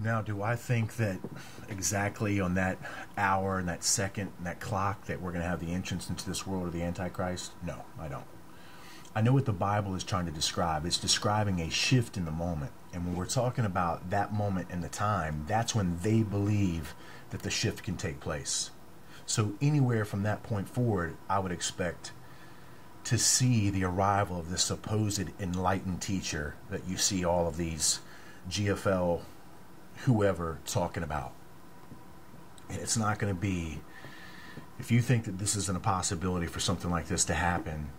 Now, do I think that exactly on that hour and that second and that clock that we're going to have the entrance into this world of the Antichrist? No, I don't. I know what the Bible is trying to describe. It's describing a shift in the moment. And when we're talking about that moment in the time, that's when they believe that the shift can take place. So anywhere from that point forward, I would expect to see the arrival of this supposed enlightened teacher that you see all of these GFL whoever talking about. And it's not going to be, if you think that this isn't a possibility for something like this to happen,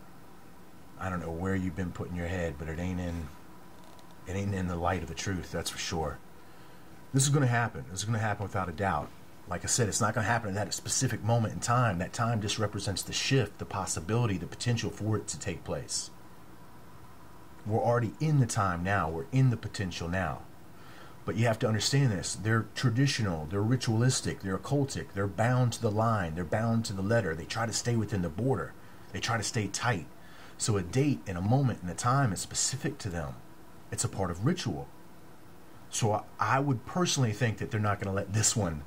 I don't know where you've been putting your head, but it ain't in the light of the truth, that's for sure. This is going to happen. This is going to happen without a doubt. Like I said, it's not going to happen at that specific moment in time. That time just represents the shift, the possibility, the potential for it to take place. We're already in the time now. We're in the potential now. But you have to understand this. They're traditional. They're ritualistic. They're occultic. They're bound to the line. They're bound to the letter. They try to stay within the border. They try to stay tight. So a date and a moment and a time is specific to them. It's a part of ritual. So I would personally think that they're not going to let this one,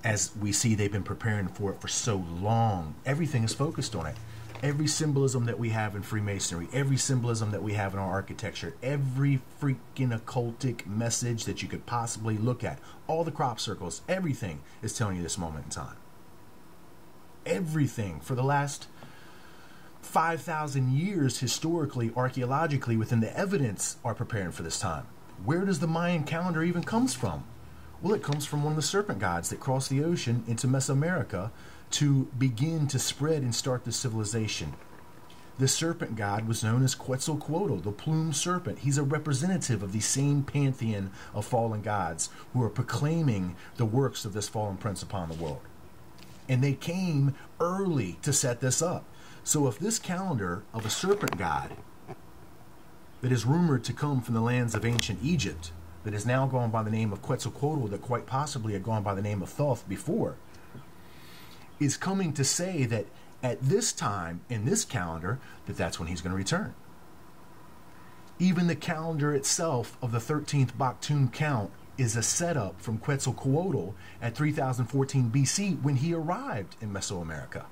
as we see they've been preparing for it for so long. Everything is focused on it. Every symbolism that we have in Freemasonry, every symbolism that we have in our architecture, every freaking occultic message that you could possibly look at, all the crop circles, everything is telling you this moment in time. Everything for the last 5,000 years, historically, archaeologically, within the evidence, are preparing for this time. Where does the Mayan calendar even comes from? Well, it comes from one of the serpent gods that crossed the ocean into Mesoamerica to begin to spread and start the civilization. The serpent god was known as Quetzalcoatl, the plumed serpent. He's a representative of the same pantheon of fallen gods who are proclaiming the works of this fallen prince upon the world. And they came early to set this up. So if this calendar of a serpent god that is rumored to come from the lands of ancient Egypt, that is now gone by the name of Quetzalcoatl, that quite possibly had gone by the name of Thoth before, is coming to say that at this time in this calendar, that's when he's going to return. Even the calendar itself of the 13th Baktun count is a setup from Quetzalcoatl at 3014 BC when he arrived in Mesoamerica.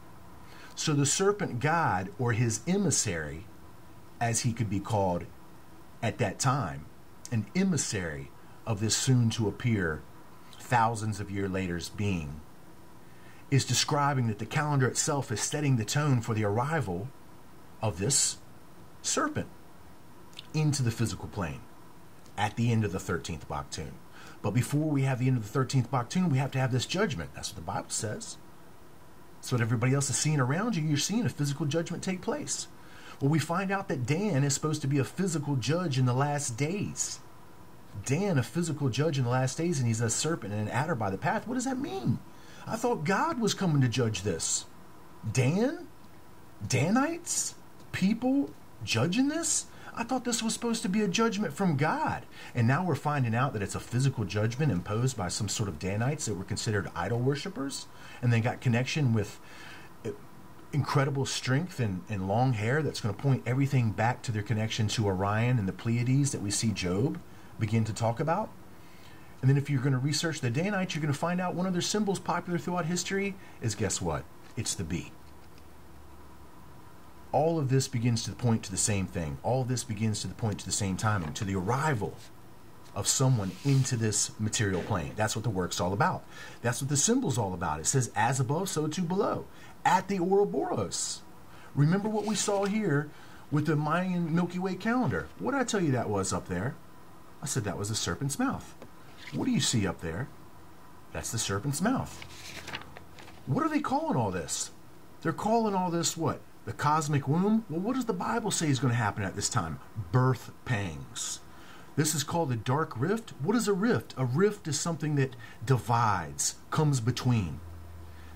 So the serpent god, or his emissary, as he could be called at that time, an emissary of this soon-to-appear, thousands of years later's being, is describing that the calendar itself is setting the tone for the arrival of this serpent into the physical plane at the end of the 13th Baktun. But before we have the end of the 13th Baktun, we have to have this judgment. That's what the Bible says. That's what everybody else is seeing around you. You're seeing a physical judgment take place. Well, we find out that Dan is supposed to be a physical judge in the last days. Dan, a physical judge in the last days, and he's a serpent and an adder by the path. What does that mean? I thought God was coming to judge this. Dan? Danites? People judging this? I thought this was supposed to be a judgment from God. And now we're finding out that it's a physical judgment imposed by some sort of Danites that were considered idol worshippers. And they got connection with incredible strength and long hair that's going to point everything back to their connection to Orion and the Pleiades that we see Job begin to talk about. And then if you're going to research the Danites, you're going to find out one of their symbols popular throughout history is, guess what? It's the bee. All of this begins to point to the same thing. All of this begins to point to the same timing, to the arrival of someone into this material plane. That's what the work's all about. That's what the symbol's all about. It says, as above, so too below. At the Ouroboros. Remember what we saw here with the Mayan Milky Way calendar. What did I tell you that was up there? I said that was a serpent's mouth. What do you see up there? That's the serpent's mouth. What are they calling all this? They're calling all this what? The cosmic womb? Well, what does the Bible say is going to happen at this time? Birth pangs. This is called the dark rift. What is a rift? A rift is something that divides, comes between.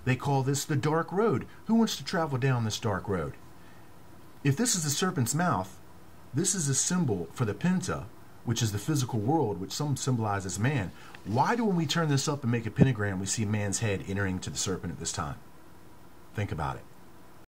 They call this the dark road. Who wants to travel down this dark road? If this is the serpent's mouth, this is a symbol for the penta, which is the physical world, which some symbolize as man. Why do, when we turn this up and make a pentagram, we see man's head entering to the serpent at this time? Think about it.